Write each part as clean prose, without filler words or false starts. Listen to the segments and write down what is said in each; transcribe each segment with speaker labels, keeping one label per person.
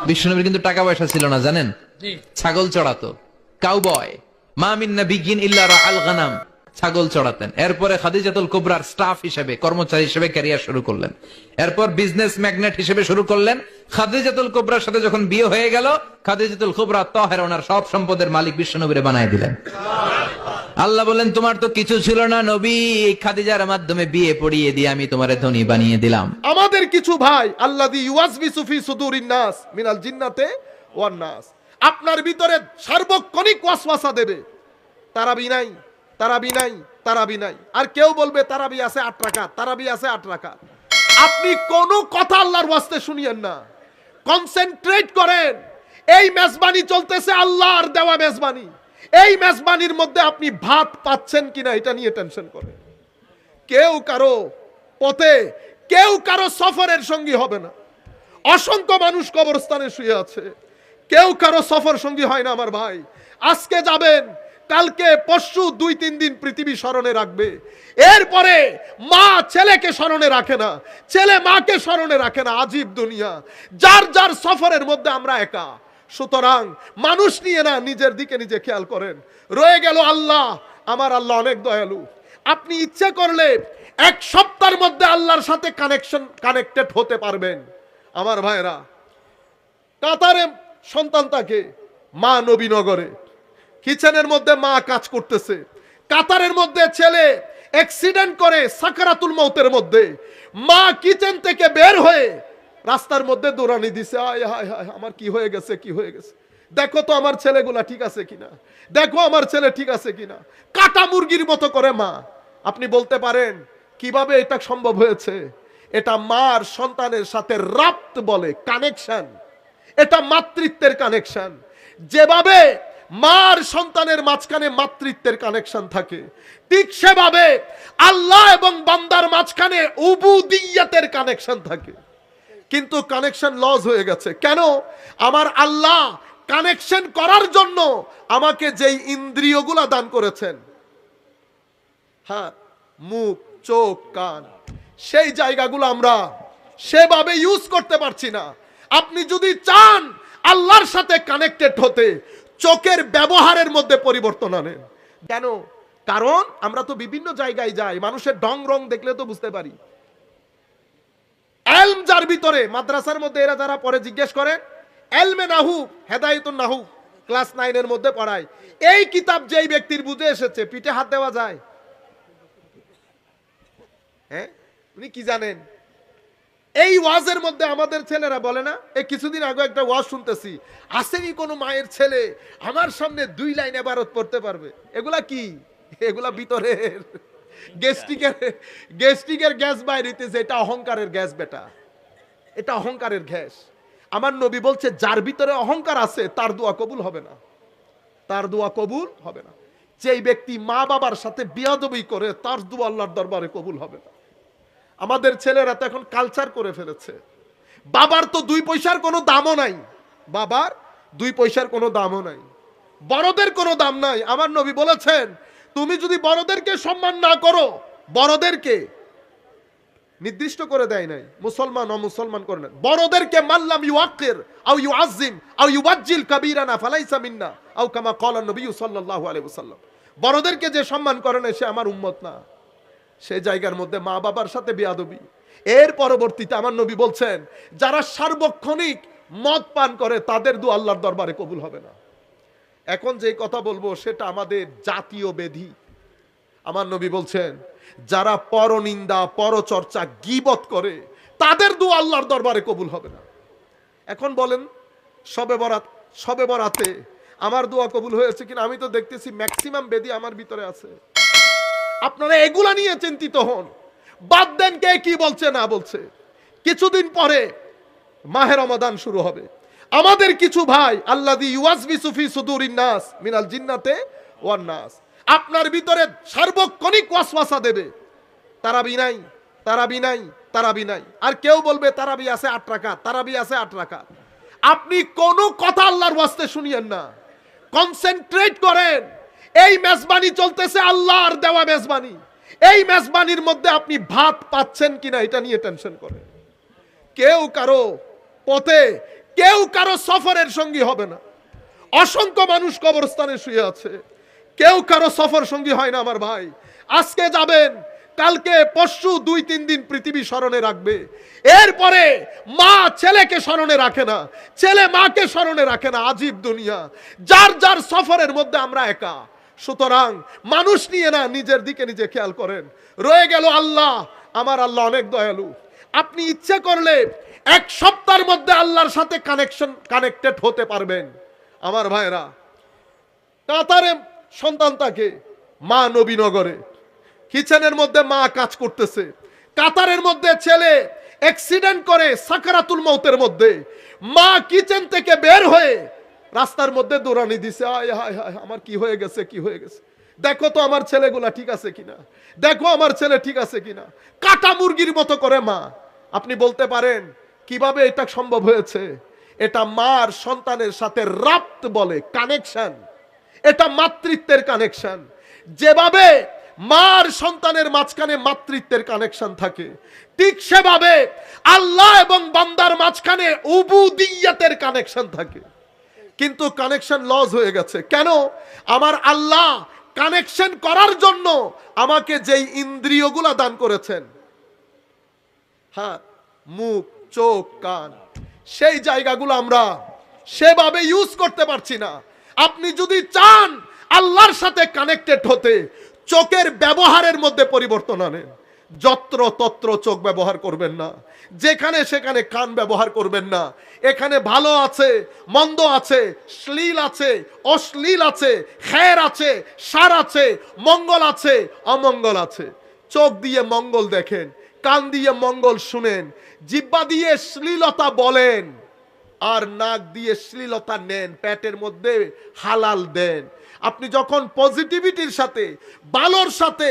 Speaker 1: বিশ্বনবীর কিন্তু টাকা পয়সা ছিল না জানেন, ছাগল চড়াতো, কাউবয়। মা মিন নাবিয়্যিন ইল্লা রাআল গানাম, ছাগল চড়াতেন। এরপরে খাদিজাতুল কুবরার স্টাফ হিসেবে, কর্মচারী হিসেবে ক্যারিয়ার শুরু করলেন। এরপর বিজনেস ম্যাগনেট হিসেবে শুরু করলেন। খাদিজাতুল কুবরার সাথে যখন বিয়ে হয়ে গেল, খাদিজাতুল কুবরা তাহেরা ওনার সব সম্পদের মালিক বিশ্বনবীরে বানায় দিলেন। আল্লাহ বলেন, তোমার তো কিছু ছিল না নবী, খাদিজার মাধ্যমে বিয়ে পড়িয়ে দিয়ে আমি তোমারে ধনী বানিয়ে দিলাম।
Speaker 2: আমাদের কিছু ভাই আল্লাযী ইউওয়াসবিসু ফি সুদুরিন নাস মিনাল জিন্নাতি ওয়ান নাস, আপনার ভিতরে সার্বক্ষণিক ওয়াসওয়াসা দেবে, তারাবি নাই, তারাবি নাই, তারাবি নাই। আর কেউ বলবে তারাবি আছে 8 রাকাত, তারাবি আছে 8 রাকাত। আপনি কোনো কথা আল্লাহর ওয়াস্তে শুনিয়েন না, কনসেন্ট্রেট করেন। এই মেজবানি চলতেছে আল্লাহর দেওয়া মেজবানি, এই মেজবানির মধ্যে আপনি ভাত পাচ্ছেন কিনা এটা নিয়ে টেনশন করেন। কেউ কারো পথে, কেউ কারো সফরের সঙ্গী হবে না। অসংখ্য মানুষ কবরস্থানে শুয়ে আছে, কেউ কারো সফর সঙ্গী হয় না। আমার ভাই, আজকে যাবেন, কালকে পরশু 2-3 দিন পৃথিবী স্মরণে রাখবে। এরপরে মা ছেলেকে স্মরণে রাখে না, ছেলে মাকে স্মরণে রাখে না। আজীব দুনিয়া, যার যার সফরের মধ্যে আমরা একা। সুতরাং মানুষ নিয়ে না, নিজের দিকে নিজে খেয়াল করেন। রয়ে গেল আল্লাহ। আমার আল্লাহ অনেক দয়ালু। আপনি ইচ্ছে করলে 1 সপ্তাহের মধ্যে আল্লাহর সাথে কানেক্টেড হতে পারবেন। আমার ভাইরা, কাতারে সন্তান থাকে, মা নবীনগরে, কিচেনের মধ্যে মা কাজ করতেছে। কাতারের মধ্যে ছেলে অ্যাক্সিডেন্ট করে সাকারাতুল মউতের মধ্যে, মা কিচেন থেকে বের হয়ে রাস্তার মধ্যে দৌড়ানি দিছে, আয় হায় হায়, আমার কি হয়ে গেছে, কি হয়ে গেছে, দেখো তো আমার ছেলেগুলা ঠিক আছে কিনা, দেখো আমার ছেলে ঠিক আছে কিনা। কাটা মুরগির মতো করে মা। আপনি বলতে পারেন কিভাবে এটা সম্ভব হয়েছে? এটা মার সন্তানের সাথে রাপ্ত বলে, কানেকশন। এটা মাতৃত্বের কানেকশন। যেভাবে মার সন্তানের মাঝখানে মাতৃত্বের কানেকশন থাকে, ঠিক সেভাবে আল্লাহ এবং বান্দার মাঝখানে উবুদিয়্যতের কানেকশন থাকে। কিন্তু কানেকশন লস হয়ে গেছে। কেন? আমার আল্লাহ কানেকশন করার জন্য আমাকে যেই ইন্দ্রিয়গুলা দান করেছেন, হ্যাঁ, মুখ, চোখ, কান, সেই জায়গাগুলো আমরা সেভাবে ইউজ করতে পারছি না। আপনি যদি চান আল্লাহর সাথে কানেক্টেড হতে, চোখের ব্যবহারের মধ্যে পরিবর্তন আনেন। কেন? কারণ আমরা তো বিভিন্ন জায়গায় যাই, মানুষের ঢং রং দেখলে তো বুঝতে পারি। এলম যার ভিতরে, মাদ্রাসার মধ্যে এরা যারা পড়ে জিজ্ঞেস করেন, এলমে নাহু, হেদায়েতুন নাহু ক্লাস 9 এর মধ্যে পড়ায়। এই কিতাব যেই ব্যক্তির বুঝে এসেছে, পিঠে হাত দেওয়া যায়? হ্যাঁ, উনি কি জানেন? এই ওয়াজের মধ্যে আমাদের ছেলেরা বলে না, এই কিছুদিন আগে একটা ওয়াজ শুনতেছি, আসেনি কোনো মায়ের ছেলে আমার সামনে 2 লাইন ইবারত পড়তে পারবে। এগুলা কি? এগুলা ভিতরের গ্যাস্ট্রিকের গ্যাস বাইরে হইতেছে। এটা অহংকারের গ্যাস বেটা, এটা অহংকারের গ্যাস। আমার নবী বলছে, যার ভিতরে অহংকার আছে তার দোয়া কবুল হবে না, তার দোয়া কবুল হবে না। যেই ব্যক্তি মা বাবার সাথে বিয়াদবি করে, তার দোয়া আল্লাহর দরবারে কবুল হবে না। আমাদের ছেলেরা তো এখন কালচার করে ফেলেছে, বাবার তো 2 পয়সার কোনো দামও নাই, বাবার 2 পয়সার কোনো দামও নাই, বড়দের কোনো দাম নাই। আমার নবী বলেছেন, তুমি যদি বড়দেরকে সম্মান না করো, বড়দেরকে নির্দিষ্ট করে দেয় নাই, মুসলমান অমুসলমান করে না, বড়দেরকে মাল্লাম ইউআক্কির আও ইউআজ্জিম আও ইউবাজ্জিল কাবীরানা ফালাইসা মিন্না আও কামা ক্বালা নবী সাল্লাল্লাহু আলাইহি ওয়াসাল্লাম। বড়দেরকে যে সম্মান করে না, সে আমার উম্মত না। সেই জায়গার মধ্যে মা বাবার সাথে বেয়াদবি। এর পরবর্তীতে আমার নবী বলছেন, যারা সার্বক্ষণিক মদ পান করে, তাদের দোয়া আল্লাহর দরবারে কবুল হবে না। এখন যে কথা বলবো সেটা আমাদের জাতীয় ব্যাধি। আমার নবী বলছেন, যারা পরনিন্দা, পরচর্চা, গীবত করে, তাদের দোয়া আল্লাহর দরবারে কবুল হবে না। এখন বলেন, শবে বরাতে আমার দোয়া কবুল হয়েছে কিনা? আমি তো দেখতেছি ম্যাক্সিমাম ব্যাধি আমার ভিতরে আছে। আপনারা এগুলা নিয়ে চিন্তিত হন, বাদ দেন কে কি বলছে না বলছে। কিছুদিন পরে মাহে রমাদান শুরু হবে। আমাদের কিছু ভাই আল্লাযী ইউওয়াসবিসু ফি সুদুরিন নাস মিনাল জিন্নাতি ওয়ান নাস, আপনার ভিতরে সার্বক্ষণিক ওয়াসওয়াসা দেবে, তারাবি নাই, তারাবি নাই, তারাবি নাই। আর কেউ বলবে তারাবি আছে 8 রাকাত, তারাবি আছে 8 রাকাত। আপনি কোনো কথা আল্লাহর ওয়াস্তে শুনিয়েন না, কনসেন্ট্রেট করেন। এই মেজবানি চলতেছে আল্লাহর দেওয়া মেজবানি, এই মেজবানির মধ্যে আপনি ভাত পাচ্ছেন কিনা এটা নিয়ে টেনশন করেন। কেউ কারো পথে, কেউ কারো সফরের সঙ্গী হবে না। অসংখ্য মানুষ কবরস্থানে শুয়ে আছে, কেউ কারো সফর সঙ্গী হয় না আমার ভাই। আজকে যাবেন, কালকে পরশু 2-3 দিন পৃথিবী স্মরণে রাখবে। এরপরে মা ছেলেকে স্মরণে রাখে না, ছেলে মাকে স্মরণে রাখে না। আজীব দুনিয়া, যার যার সফরের মধ্যে আমরা একা। সুতরাং মানুষ নিয়ে না, নিজের দিকে নিজে খেয়াল করেন। রয়ে গেল আল্লাহ। আমার আল্লাহ অনেক দয়ালু। আপনি ইচ্ছে করলে 1 সপ্তাহের মধ্যে আল্লাহর সাথে কানেক্টেড হতে পারবেন। আমার ভাইরা, কাতারে সন্তান থাকে, মা নবীনগরে, কিচেনের মধ্যে মা কাজ করতেছে। কাতারের মধ্যে ছেলে অ্যাক্সিডেন্ট করে সাকারাতুল মউতের মধ্যে, মা কিচেন থেকে বের হয়ে রাস্তার মধ্যে দৌড়ানি দিছে, আয় হায় হায়, আমার কি হয়ে গেছে, কি হয়ে গেছে, দেখো তো আমার ছেলেগুলা ঠিক আছে কিনা, দেখো আমার ছেলে ঠিক আছে কিনা। কাটা মুরগির মতো করে মা। আপনি বলতে পারেন কিভাবে এটা সম্ভব হয়েছে? এটা মার সন্তানের সাথে রাপ্ত বলে, কানেকশন। এটা মাতৃত্বের কানেকশন। যেভাবে মার সন্তানের মাঝখানে মাতৃত্বের কানেকশন থাকে, ঠিক সেভাবে আল্লাহ এবং বান্দার মাঝখানে উবুদিয়্যতের কানেকশন থাকে। কিন্তু কানেকশন লস হয়ে গেছে কেন? আমার আল্লাহ কানেকশন করার জন্য আমাকে যেই ইন্দ্রিয়গুলা দান করেছেন, হ্যাঁ, মুখ, চোখ, কান, সেই জায়গাগুলো আমরা সেভাবে ইউজ করতে পারছি না। আপনি যদি চান আল্লাহর সাথে কানেক্টেড হতে, চোখের ব্যবহারের মধ্যে পরিবর্তন আনেন। যত্র তত্র চোখ ব্যবহার করবেন না, যেখানে সেখানে কান ব্যবহার করবেন না। এখানে ভালো আছে, মন্দ আছে, শ্লীল আছে, অশ্লীল আছে, খের আছে, সার আছে, মঙ্গল আছে, অমঙ্গল আছে। চোখ দিয়ে মঙ্গল দেখেন, কান দিয়ে মঙ্গল শুনেন, জিহ্বা দিয়ে শ্লীলতা বলেন, আর নাক দিয়ে শ্লীলতা নেন, পেটের মধ্যে হালাল দেন। আপনি যখন পজিটিভিটির সাথে, ভালোর সাথে,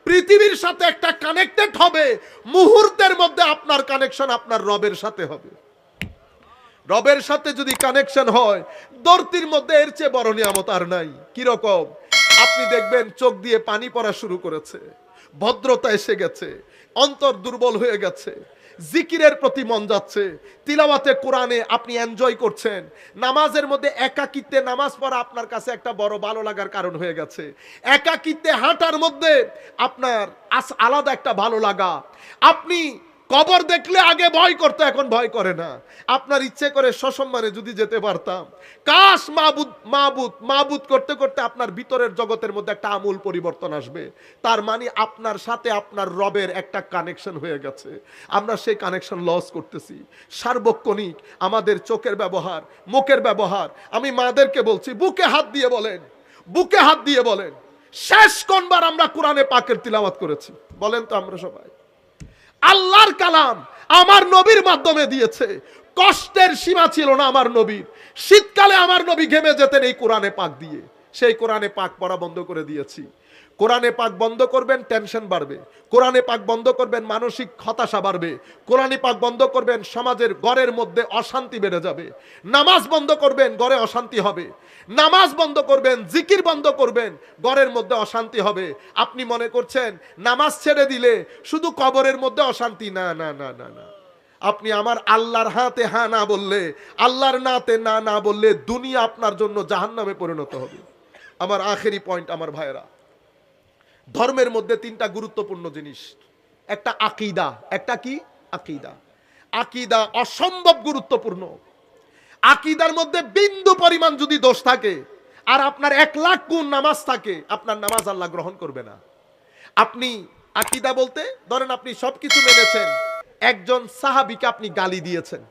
Speaker 2: পৃথিবীর সাথে একটা কানেক্টেড হবে, মুহূর্তের মধ্যে আপনার কানেকশন আপনার রবের সাথে হবে। রবের সাথে যদি কানেকশন হয়, ধরতির মধ্যে এর চেয়ে বড় নিয়ামত আর নাই। কিরকম? আপনি দেখবেন চোখ দিয়ে পানি পড়া শুরু করেছে, ভদ্রতা এসে গেছে, অন্তর দুর্বল হয়ে গেছে, জিকিরের প্রতি মন যাচ্ছে, তিলাওয়াতে কোরআনে আপনি এনজয় করছেন। নামাজের মধ্যে একাকিত্বে নামাজ পড়া আপনার কাছে একটা বড় ভালো লাগার কারণ হয়ে গেছে। একাকিত্বে হাঁটার মধ্যে আপনার আলাদা একটা ভালো লাগা। আপনি কবর দেখলে আগে ভয় করতো, এখন ভয় করে না। আপনার ইচ্ছে করে সসম্মানে যদি যেতে পারতাম। কাশ মাবুদ মাবুদ মাবুদ করতে করতে আপনার ভিতরের জগতের মধ্যে একটা আমূল পরিবর্তন আসবে। তার মানে আপনার সাথে আপনার রবের একটা কানেকশন হয়ে গেছে। আমরা সেই কানেকশন লস করতেছি। সার্বক্ষণিক আমাদের চোখের ব্যবহার, মুখের ব্যবহার। আমি মাদেরকে বলছি, বুকে হাত দিয়ে বলেন, বুকে হাত দিয়ে বলেন, শেষ কোনবার আমরা কোরআনে পাকের তিলাওয়াত করেছি? বলেন তো আমরা সবাই। আল্লাহর কালাম আমার নবীর মাধ্যমে দিয়েছে। কষ্টের সীমা ছিল না আমার নবীর। শীতকালে আমার নবী ঘেমে যেতেন এই কোরআনে পাক দিয়ে। সেই কোরআনে পাক পড়া বন্ধ করে দিয়েছি। কোরআনে পাক বন্ধ করবেন, টেনশন বাড়বে। কোরআনে পাক বন্ধ করবেন, মানসিক হতাশা বাড়বে। কোরআনে পাক বন্ধ করবেন, সমাজের ঘরের মধ্যে অশান্তি বেড়ে যাবে। নামাজ বন্ধ করবেন, ঘরে অশান্তি হবে। নামাজ বন্ধ করবেন, জিকির বন্ধ করবেন, ঘরের মধ্যে অশান্তি হবে। আপনি মনে করছেন নামাজ ছেড়ে দিলে শুধু কবরের মধ্যে অশান্তি? না না না না না। আপনি আমার আল্লাহর হাতে হ্যাঁ না বললে, আল্লাহর নাতে না না বললে দুনিয়া আপনার জন্য জাহান্নামে পরিণত হবে। আমার আখেরি পয়েন্ট আমার ভাইয়েরা, ধর্মের মধ্যে 3টা গুরুত্বপূর্ণ জিনিস। একটা আকীদা। একটা কি? আকীদা। আকীদা অসম্ভব গুরুত্বপূর্ণ। আকীদার মধ্যে বিন্দু পরিমাণ যদি দোষ থাকে, আর আপনার 1 লাখ গুণ নামাজ থাকে, আপনার নামাজ আল্লাহ গ্রহণ করবে না। আপনি আকীদা বলতে ধরেন আপনি সবকিছু মেনেছেন, একজন সাহাবীকে আপনি গালি দিয়েছেন,